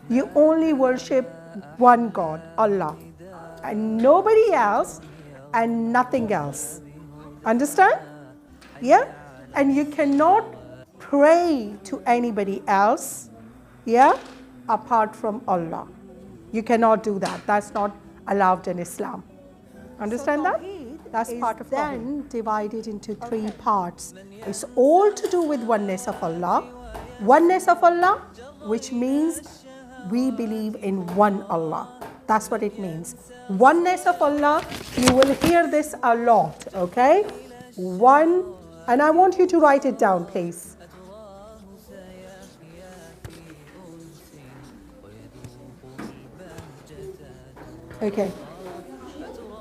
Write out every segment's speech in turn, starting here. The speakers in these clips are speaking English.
You only worship one God, Allah, and nobody else and nothing else. Understand? Yeah? And you cannot pray to anybody else, yeah, apart from Allah. You cannot do that. That's not allowed in Islam. Understand that? That's part of then divided into three parts. It's all to do with oneness of Allah. Oneness of Allah, which means we believe in one Allah. That's what it means. Oneness of Allah, you will hear this a lot, okay? One, and I want you to write it down, please. Okay.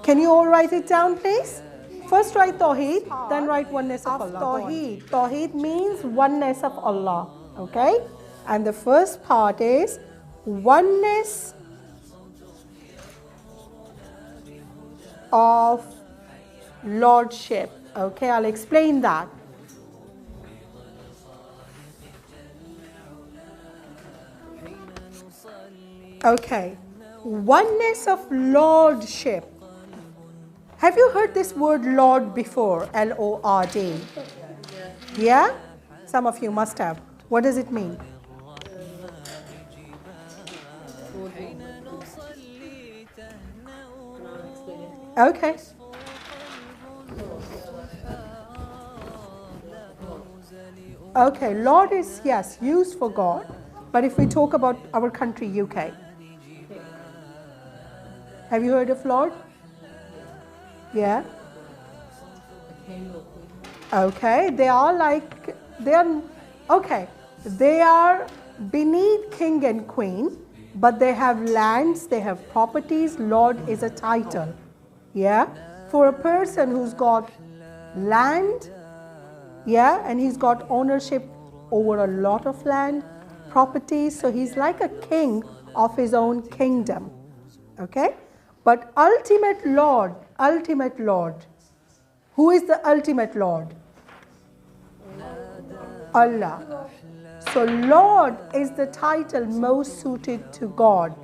Can you all write it down, please? First write Tawheed, then write oneness of Allah. Tawheed. Tawheed means oneness of Allah, okay? And the first part is oneness of Lordship. Okay, I'll explain that. Okay, oneness of Lordship. Have you heard this word Lord before? L-O-R-D. Yeah? Some of you must have. What does it mean? Okay. Okay, Lord is, yes, used for God. But if we talk about our country, UK. Have you heard of Lord? Yeah. Okay, they are beneath king and queen, but they have lands, they have properties. Lord is a title. Yeah. For a person who's got land, yeah, and he's got ownership over a lot of land, properties, so he's like a king of his own kingdom. Okay? But ultimate Lord, who is the ultimate Lord? Allah. So Lord is the title most suited to God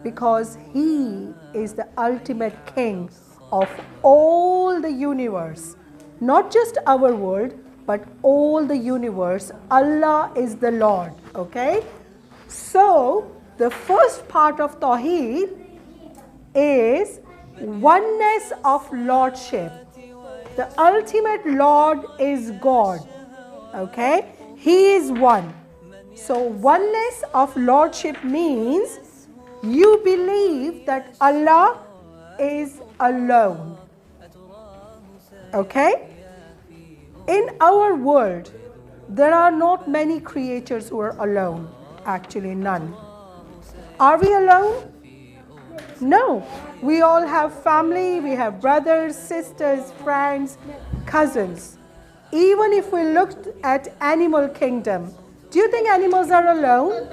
because He is the ultimate king of all the universe. Not just our world, but all the universe. Allah is the Lord. Okay? So the first part of Tawheed is oneness of Lordship. The ultimate Lord is God. Okay? He is one. So oneness of Lordship means you believe that Allah is alone. Okay? In our world, there are not many creatures who are alone. Actually, none. Are we alone? No. We all have family, we have brothers, sisters, friends, cousins. Even if we looked at animal kingdom, do you think animals are alone?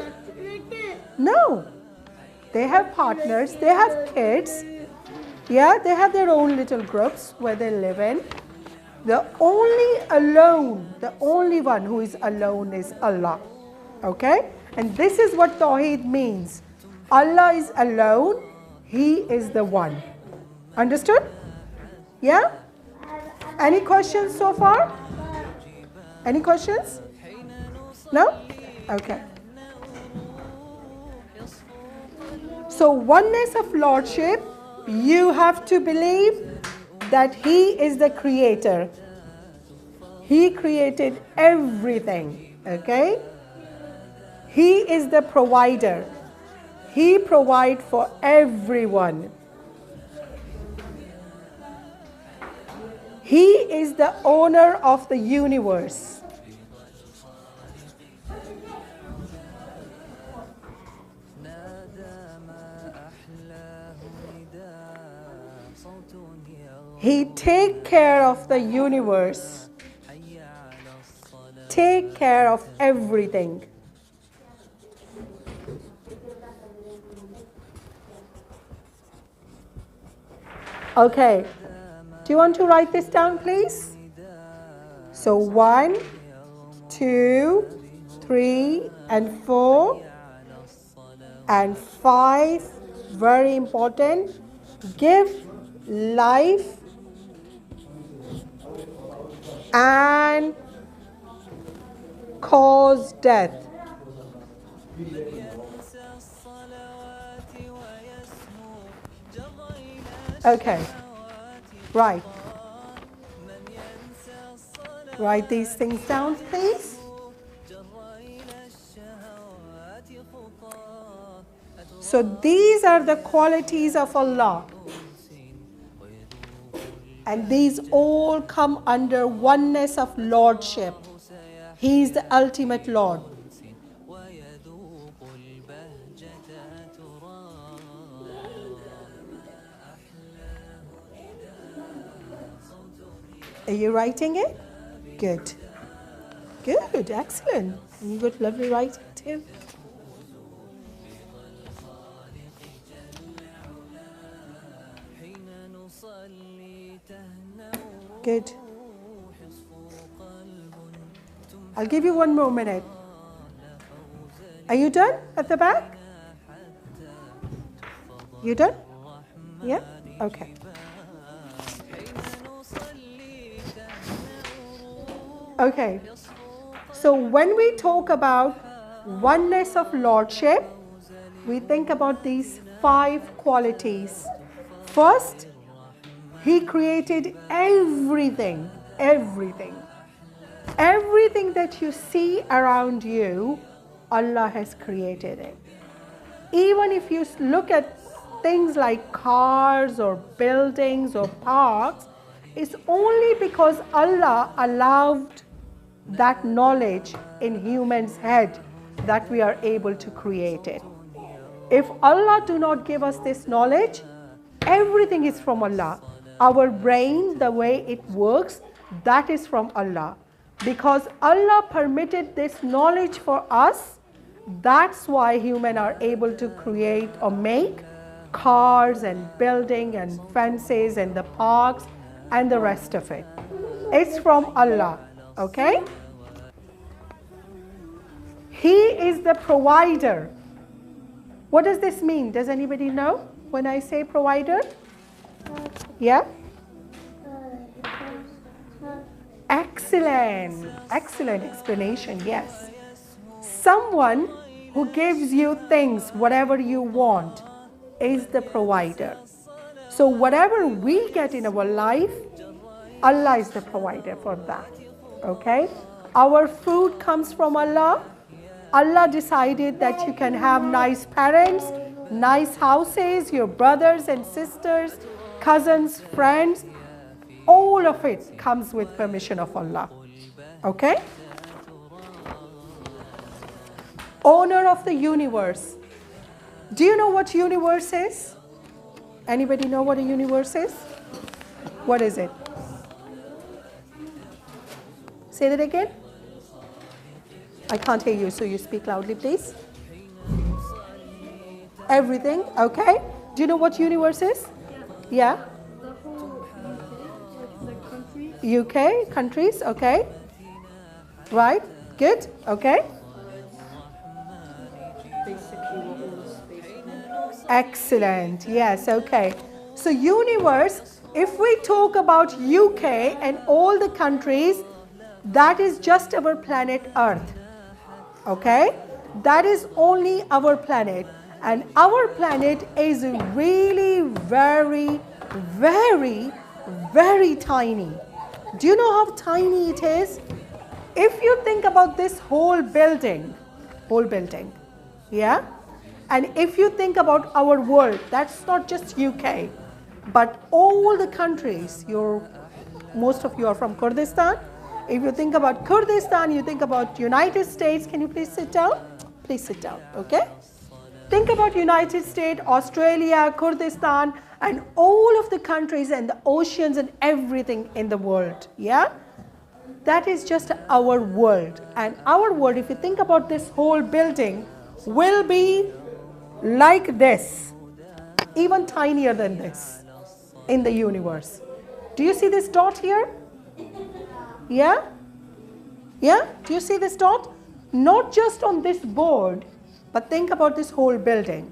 No. They have partners, they have kids. Yeah, they have their own little groups where they live in. The only one who is alone is Allah. Okay? And this is what Tawheed means. Allah is alone, He is the one. Understood? Yeah? Any questions so far? Any questions? No? Okay. So oneness of Lordship, you have to believe that He is the creator. He created everything. Okay? He is the provider. He provides for everyone. He is the owner of the universe. He takes care of the universe. Take care of everything. Okay. Do you want to write this down, please? So 1, 2, 3, and 4. And 5, very important, give life and cause death. Okay, right. Write these things down, please. So these are the qualities of Allah. And these all come under oneness of Lordship. He is the ultimate Lord. Are you writing it? Good. Good, excellent. And you got lovely writing too. Good. I'll give you 1 more minute. Are you done at the back? You done? Yeah? Okay. Okay. So when we talk about oneness of Lordship, we think about these 5 qualities. First, He created everything, everything. Everything that you see around you, Allah has created it. Even if you look at things like cars or buildings or parks, it's only because Allah allowed that knowledge in humans' head that we are able to create it. If Allah do not give us this knowledge, everything is from Allah. Our brain, the way it works, that is from Allah. Because Allah permitted this knowledge for us, that's why humans are able to create or make cars and building and fences and the parks and the rest of it. It's from Allah, okay? He is the provider. What does this mean? Does anybody know when I say provider? Yeah? Excellent. Excellent explanation, yes. Someone who gives you things, whatever you want, is the provider. So whatever we get in our life, Allah is the provider for that. Okay? Our food comes from Allah. Allah decided that you can have nice parents, nice houses, your brothers and sisters, cousins, friends. All of it comes with permission of Allah. Okay? Owner of the universe. Do you know what universe is? Anybody know what a universe is? What is it? Say that again. I can't hear you, so you speak loudly, please. Everything, okay. Do you know what universe is? Yeah? UK, countries, okay. Right, good, okay. Excellent, yes, okay. So universe, if we talk about UK and all the countries, that is just our planet Earth, okay? That is only our planet. And our planet is really very, very, very tiny. Do you know how tiny it is? If you think about this whole building, yeah? And if you think about our world, that's not just UK, but all the countries. Most of you are from Kurdistan. If you think about Kurdistan, you think about United States. Can you please sit down? Please sit down, okay? Think about United States, Australia, Kurdistan, and all of the countries and the oceans and everything in the world, yeah? That is just our world. And our world, if you think about this whole building, will be like this, even tinier than this in the universe. Do you see this dot here? Yeah? Yeah? Do you see this dot? Not just on this board, But think about this whole building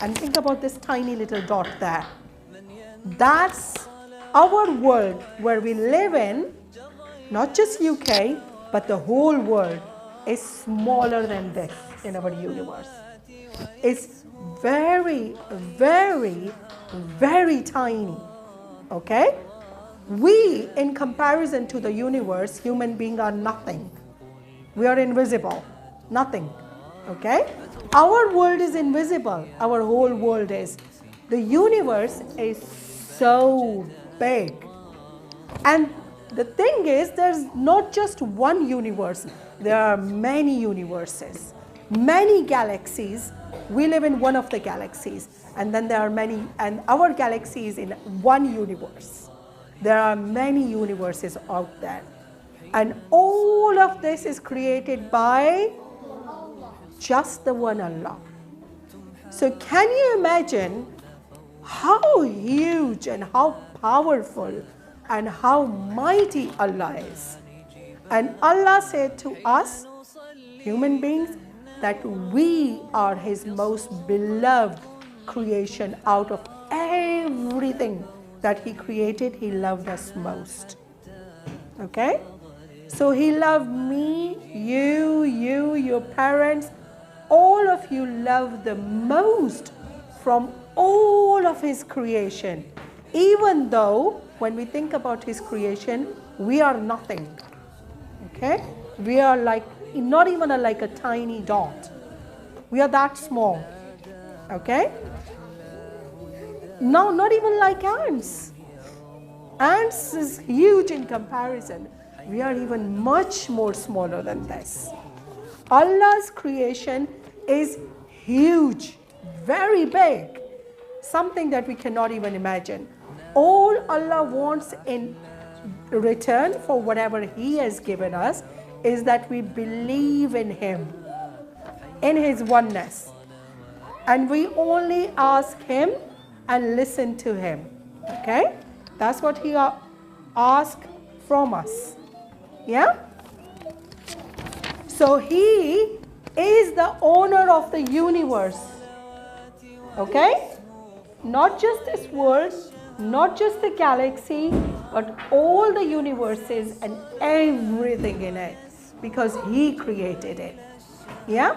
and think about this tiny little dot there. That's our world where we live in, not just UK, but the whole world is smaller than this in our universe. It's very, very, very tiny, okay? We, in comparison to the universe, human beings are nothing. We are invisible, nothing, okay? Our world is invisible, our whole world is. The universe is so big. And the thing is, there's not just one universe, there are many universes, many galaxies. We live in one of the galaxies, and then there are many, and our galaxy is in one universe. There are many universes out there. And all of this is created by just the one Allah. So can you imagine how huge and how powerful and how mighty Allah is? And Allah said to us, human beings, that we are His most beloved creation. Out of everything that He created, He loved us most. Okay? So He loved me, you, your parents, all of you love the most from all of His creation. Even though when we think about His creation, we are nothing. Okay? We are like, not even like a tiny dot. We are that small. Okay? No, not even like ants. Ants is huge in comparison. We are even much more smaller than this. Allah's creation is huge, very big, something that we cannot even imagine. All Allah wants in return for whatever He has given us is that we believe in Him, in His oneness. And we only ask Him and listen to Him. Okay? That's what He asks from us. Yeah? So He is the owner of the universe. Okay? Not just this world, not just the galaxy, but all the universes and everything in it, because He created it. Yeah?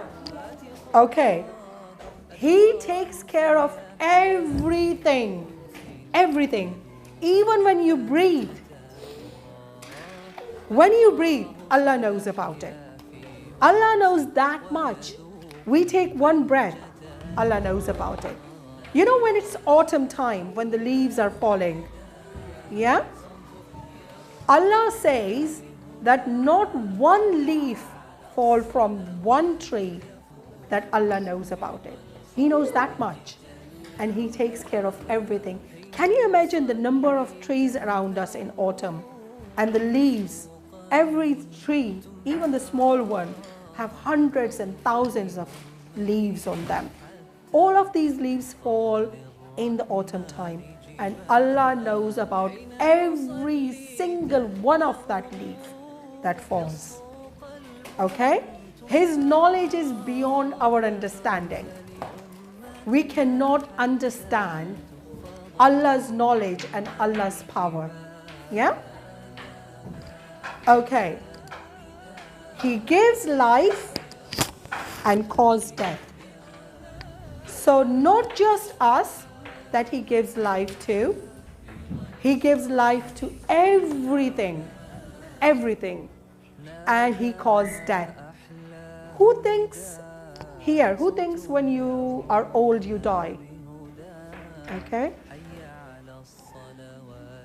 Okay. He takes care of everything. Everything. Even when you breathe. When you breathe, Allah knows about it. Allah knows that much. We take one breath, Allah knows about it. You know when it's autumn time, when the leaves are falling, yeah? Allah says that not one leaf fall from one tree that Allah knows about it. He knows that much, and He takes care of everything. Can you imagine the number of trees around us in autumn, and the leaves? Every tree, even the small one, have hundreds and thousands of leaves on them. All of these leaves fall in the autumn time, and Allah knows about every single one of that leaf that falls. Okay? His knowledge is beyond our understanding. We cannot understand Allah's knowledge and Allah's power. Yeah? Okay. He gives life and causes death. So not just us that He gives life to, He gives life to everything, everything, and He causes death. Who thinks here, who thinks when you are old you die? Okay?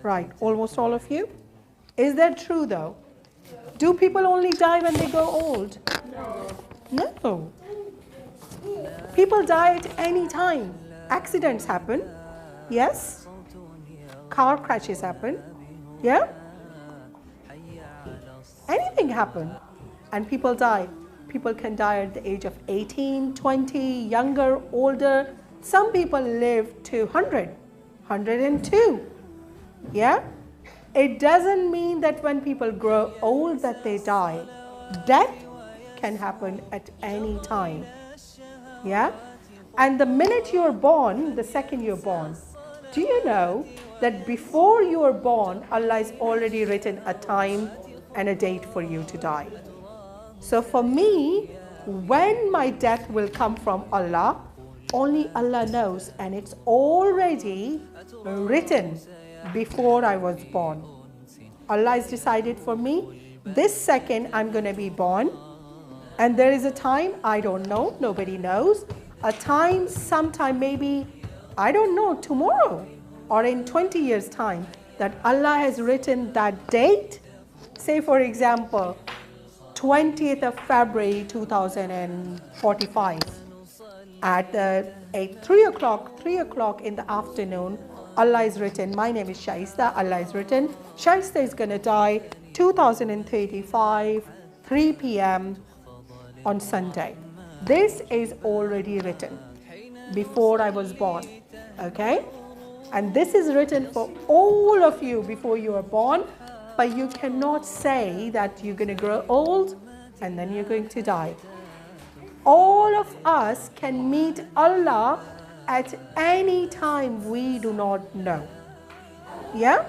Right, almost all of you. Is that true though? Do people only die when they grow old? No. People die at any time. Accidents happen. Yes? Car crashes happen. Yeah? Anything happen. And people die. People can die at the age of 18, 20, younger, older. Some people live to 100, 102. Yeah? It doesn't mean that when people grow old that they die. Death can happen at any time. Yeah? And the minute you're born, the second you're born, do you know that before you are born, Allah has already written a time and a date for you to die? So for me, when my death will come from Allah, only Allah knows, and it's already written before I was born. Allah has decided for me, this second I'm going to be born, and there is a time, I don't know, nobody knows, a time, sometime maybe, I don't know, tomorrow or in 20 years' time, that Allah has written that date. Say for example, 20th of February 2045 at 3 o'clock in the afternoon, Allah has written, my name is Shistah, Allah has written, Shistah is going to die 2035, 3 p.m. on Sunday. This is already written before I was born, okay? And this is written for all of you before you are born, but you cannot say that you're going to grow old and then you're going to die. All of us can meet Allah at any time we do not know. Yeah?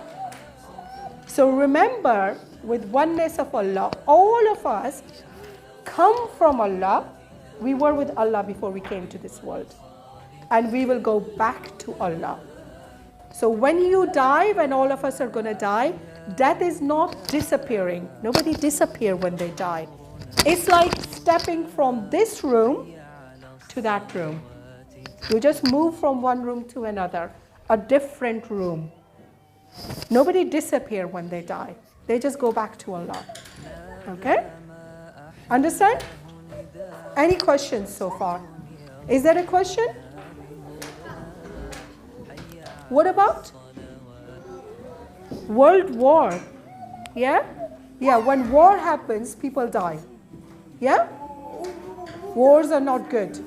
So remember, with oneness of Allah, all of us come from Allah. We were with Allah before we came to this world. And we will go back to Allah. So when you die, when all of us are going to die, death is not disappearing. Nobody disappears when they die. It's like stepping from this room to that room. You just move from one room to another, a different room. Nobody disappears when they die. They just go back to Allah. Okay? Understand? Any questions so far? Is there a question? What about World War? Yeah? Yeah, when war happens, people die. Yeah? Wars are not good.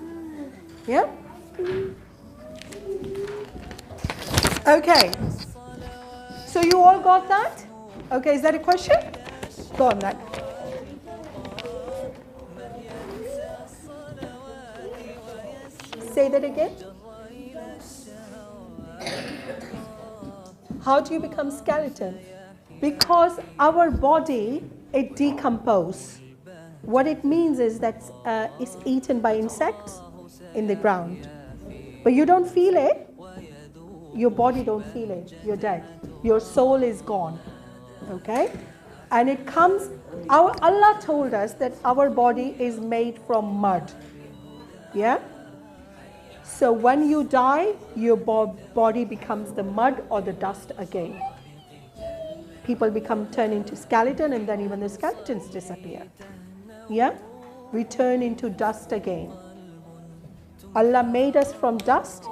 Yeah? Okay. So you all got that? Okay, is that a question? Go on then. Say that again. How do you become skeleton? Because our body, it decomposes. What it means is that it's eaten by insects in the ground. But you don't feel it. Your body don't feel it. You're dead. Your soul is gone. Okay? And it comes, Allah told us that our body is made from mud. Yeah? So when you die, your body becomes the mud or the dust again. People turn into skeleton, and then even the skeletons disappear. Yeah? We turn into dust again. Allah made us from dust,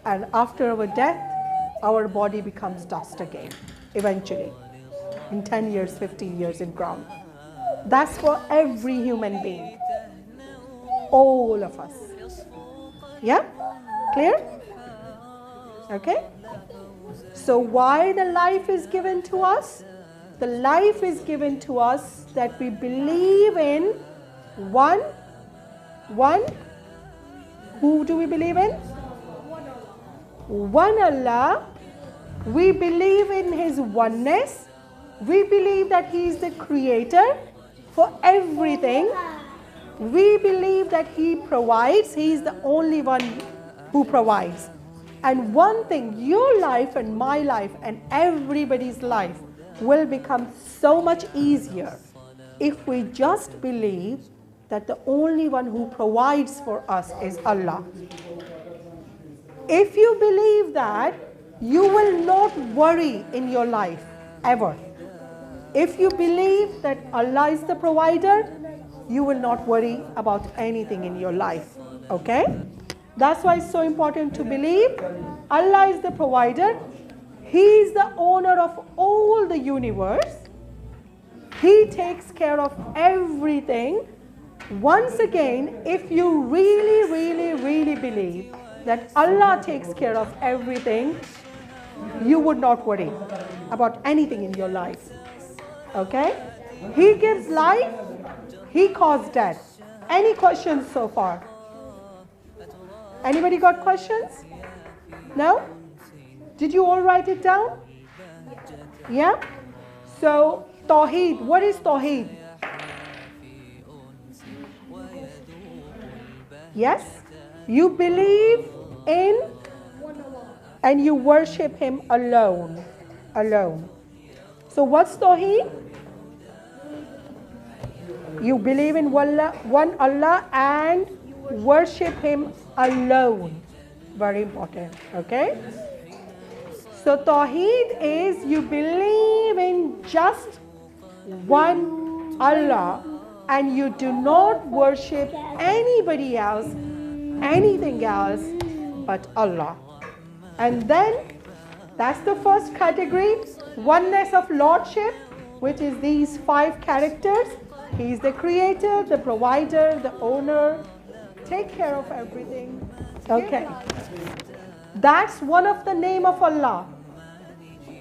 and after our death, our body becomes dust again, eventually. In 10 years, 15 years in ground. That's for every human being. All of us. Yeah? Clear? Okay? So why the life is given to us? The life is given to us that we believe in one. Who do we believe in? One Allah. We believe in His oneness. We believe that He is the creator for everything. We believe that He provides. He is the only one who provides. And one thing, your life and my life and everybody's life will become so much easier if we just believe that the only one who provides for us is Allah. If you believe that, you will not worry in your life, ever. If you believe that Allah is the provider, you will not worry about anything in your life. Okay? That's why it's so important to believe Allah is the provider. He is the owner of all the universe. He takes care of everything. Once again, if you really believe that Allah takes care of everything, you would not worry about anything in your life. Okay? He gives life, He caused death. Any questions so far? Anybody got questions? No? Did you all write it down? Yeah? So, Tawheed, what is Tawheed? Yes? You believe in and you worship Him alone. Alone. So what's Tawheed? You believe in one Allah and worship Him alone. Very important. Okay? So Tawheed is you believe in just one Allah and you do not worship anybody else, anything else but Allah. And then that's the first category, oneness of Lordship, which is these 5 characters. He is the creator, the provider, the owner, take care of everything. Okay. That's one of the name of Allah.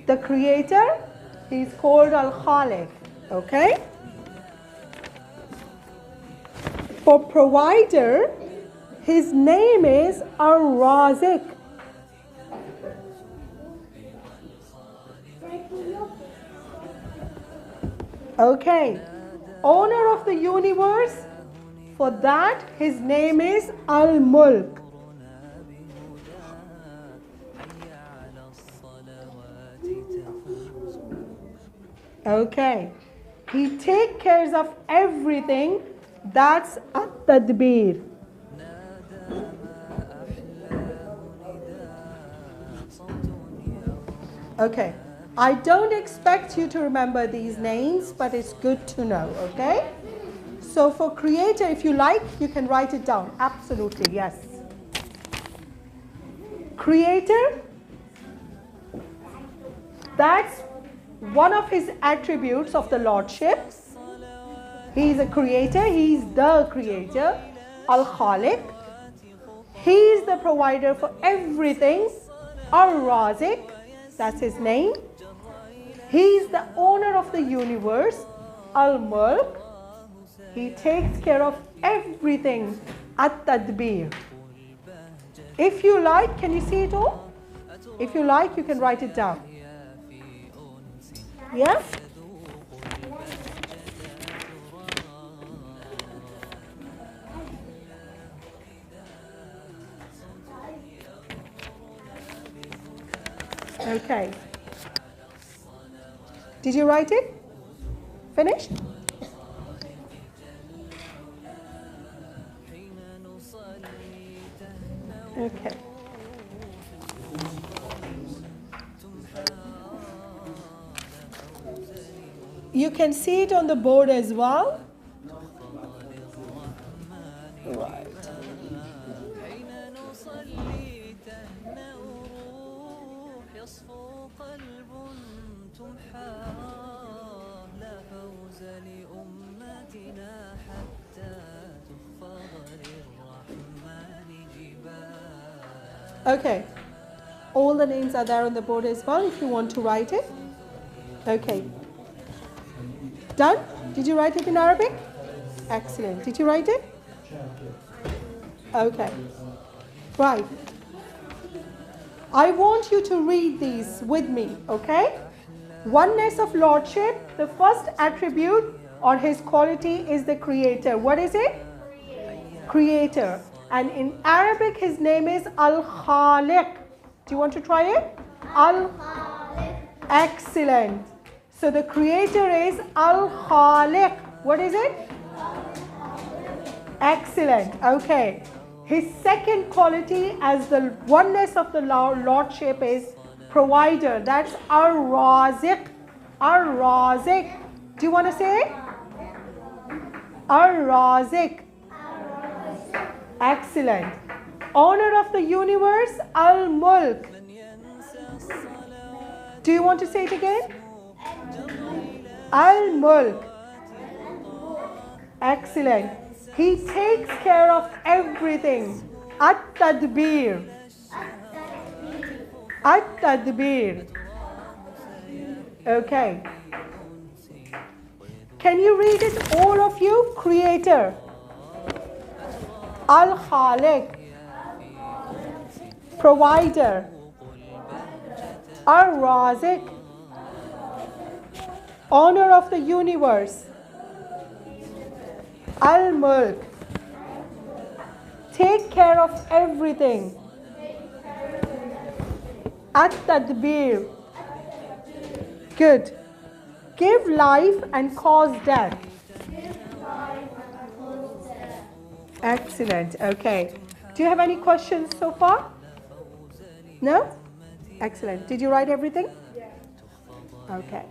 The creator, he is called Al-Khaliq. Okay. For provider, his name is Ar-Razik. Okay, owner of the universe, for that his name is Al-Mulk. Okay, he takes care of everything, that's At-Tadbir. Okay. I don't expect you to remember these names, but it's good to know, okay? So for creator, if you like, you can write it down. Absolutely, yes. Creator, that's one of his attributes of the Lordship. He is a creator, he is the creator, Al-Khaliq. He is the provider for everything, Ar-Razik, that's his name. He is the owner of the universe, Al-Mulk. He takes care of everything, At-Tadbir. If you like, can you see it all? If you like, you can write it down. Yeah? Okay. Did you write it? Finished? Okay. You can see it on the board as well. Right. Okay, all the names are there on the board as well if you want to write it. Okay, done? Did you write it in Arabic? Excellent. Did you write it? Okay, right. I want you to read these with me, okay? Oneness of Lordship, the first attribute or his quality is the creator. What is it? Creator. And in Arabic, his name is Al-Khaliq. Do you want to try it? Al-Khaliq. Excellent. So the creator is Al-Khaliq. What is it? Excellent. Okay. His second quality as the oneness of the Lordship is provider. That's Ar-Razik. Ar-Razik. Do you want to say it? Ar-Razik. Excellent. Owner of the universe, Al-Mulk. Do you want to say it again? Al-Mulk. Excellent. He takes care of everything. At-Tadbir. At-Tadbir. Okay. Can you read it, all of you? Creator. Al-Khaliq. provider, ar-razik, owner of the universe, al-mulk, take care of everything, at-tadbir, good, give life and cause death. Excellent. Okay. Do you have any questions so far? No? Excellent. Did you write everything? Yes. Okay.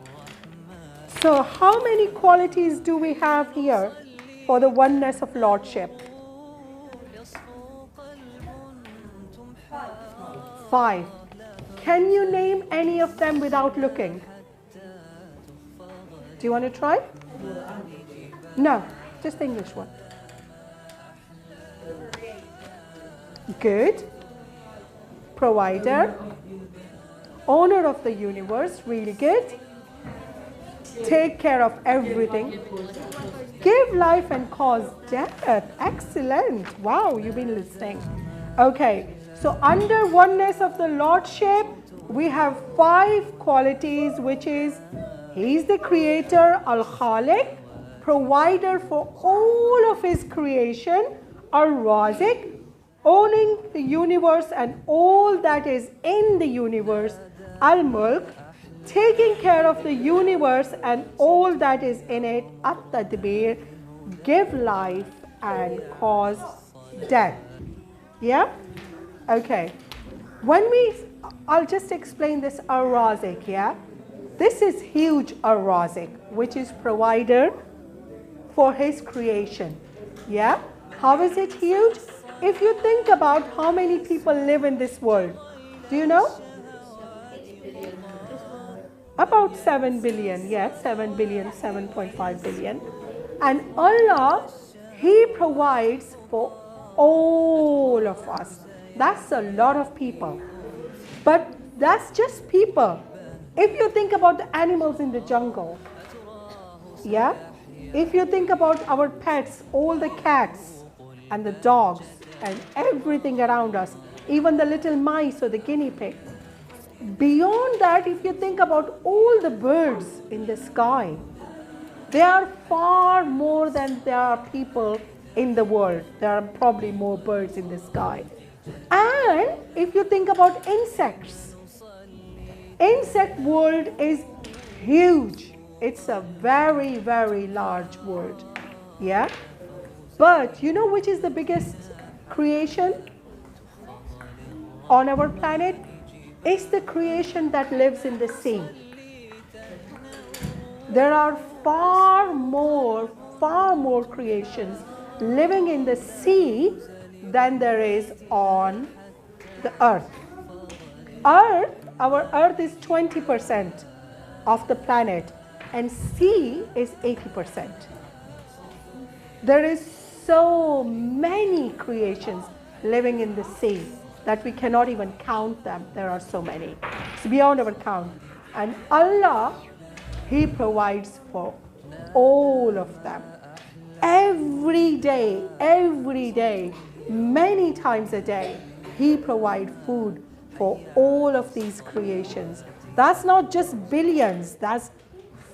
So how many qualities do we have here for the oneness of Lordship? 5. Can you name any of them without looking? Do you want to try? No, just the English one. Good. Provider. Owner of the universe. Really good. Take care of everything. Give life and cause death. Excellent. Wow, you've been listening. Okay, so under oneness of the Lordship, we have 5 qualities, which is He is the creator, Al-Khaliq, provider for all of His creation, Ar-Razik, owning the universe and all that is in the universe, Al-Mulk, taking care of the universe and all that is in it, At-Tadbir, give life and cause death. Yeah? Okay. I'll just explain this Ar-Razik, yeah? This is huge Ar-Razik, which is provider for His creation. Yeah? How is it huge? If you think about how many people live in this world, do you know? About 7 billion, yes, 7 billion, 7.5 billion. And Allah, He provides for all of us. That's a lot of people. But that's just people. If you think about the animals in the jungle, yeah? If you think about our pets, all the cats and the dogs and everything around us, even the little mice or the guinea pig. Beyond that, if you think about all the birds in the sky, there are far more than there are people in the world. There are probably more birds in the sky. And if you think about insects, insect world is huge. It's a very, very large world. Yeah? But you know which is the biggest creation on our planet? It's the creation that lives in the sea. There are far more creations living in the sea than there is on the earth. Our earth is 20% of the planet and sea is 80%. There is so many creations living in the sea that we cannot even count them. There are so many. It's beyond our count. And Allah, He provides for all of them. Every day, many times a day, He provides food for all of these creations. That's not just billions, that's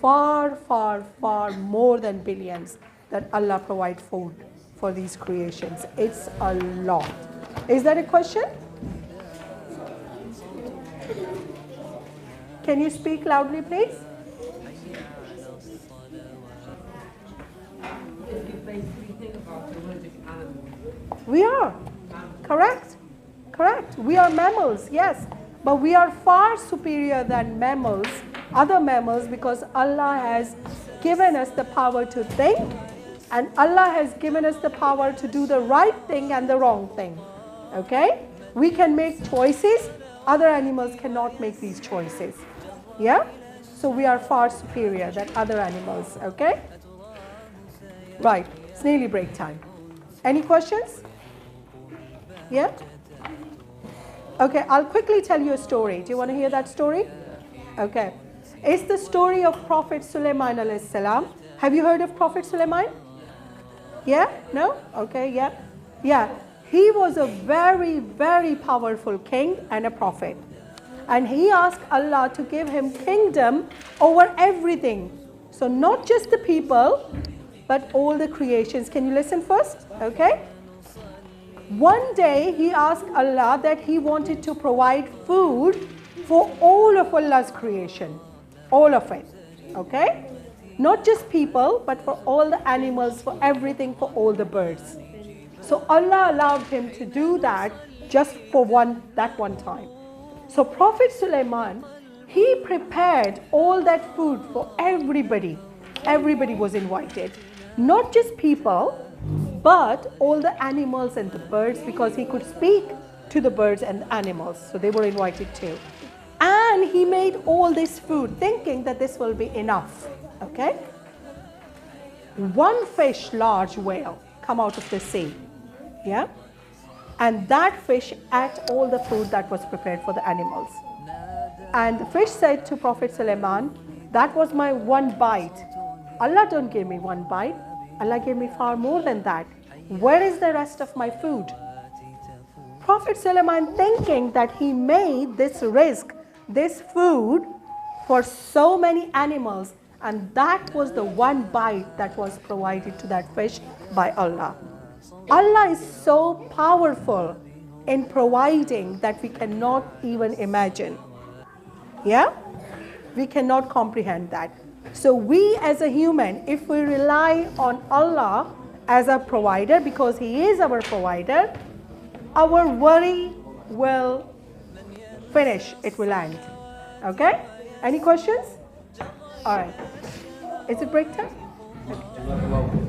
far, far, far more than billions that Allah provides food for these creations. It's a lot. Is that a question? Can you speak loudly, please? We are. Correct. We are mammals, yes. But we are far superior than mammals, other mammals, because Allah has given us the power to think, and Allah has given us the power to do the right thing and the wrong thing. Okay? We can make choices. Other animals cannot make these choices. Yeah? So we are far superior than other animals. Okay? Right. It's nearly break time. Any questions? Yeah? Okay, I'll quickly tell you a story. Do you want to hear that story? Okay. It's the story of Prophet Sulaiman alayhi salam. Have you heard of Prophet Sulaiman? Yeah? No? Okay, yeah. Yeah. He was a very, very powerful king and a prophet. And he asked Allah to give him kingdom over everything. So not just the people, but all the creations. Can you listen first? Okay. One day he asked Allah that he wanted to provide food for all of Allah's creation. All of it. Okay. Not just people, but for all the animals, for everything, for all the birds. So Allah allowed him to do that just for that one time. So Prophet Sulaiman, he prepared all that food for everybody. Everybody was invited. Not just people, but all the animals and the birds, because he could speak to the birds and the animals. So they were invited too. And he made all this food thinking that this will be enough. Okay? One fish, large whale, come out of the sea. Yeah? And that fish ate all the food that was prepared for the animals. And the fish said to Prophet Sulaiman, that was my one bite. Allah don't give me one bite. Allah gave me far more than that. Where is the rest of my food? Prophet Sulaiman, thinking that he made this risk, this food for so many animals, and that was the one bite that was provided to that fish by Allah. Allah is so powerful in providing that we cannot even imagine. Yeah? We cannot comprehend that. So we as a human, if we rely on Allah as a provider, because He is our provider, our worry will finish, it will end. Okay? Any questions? All right. Is it break time? Okay.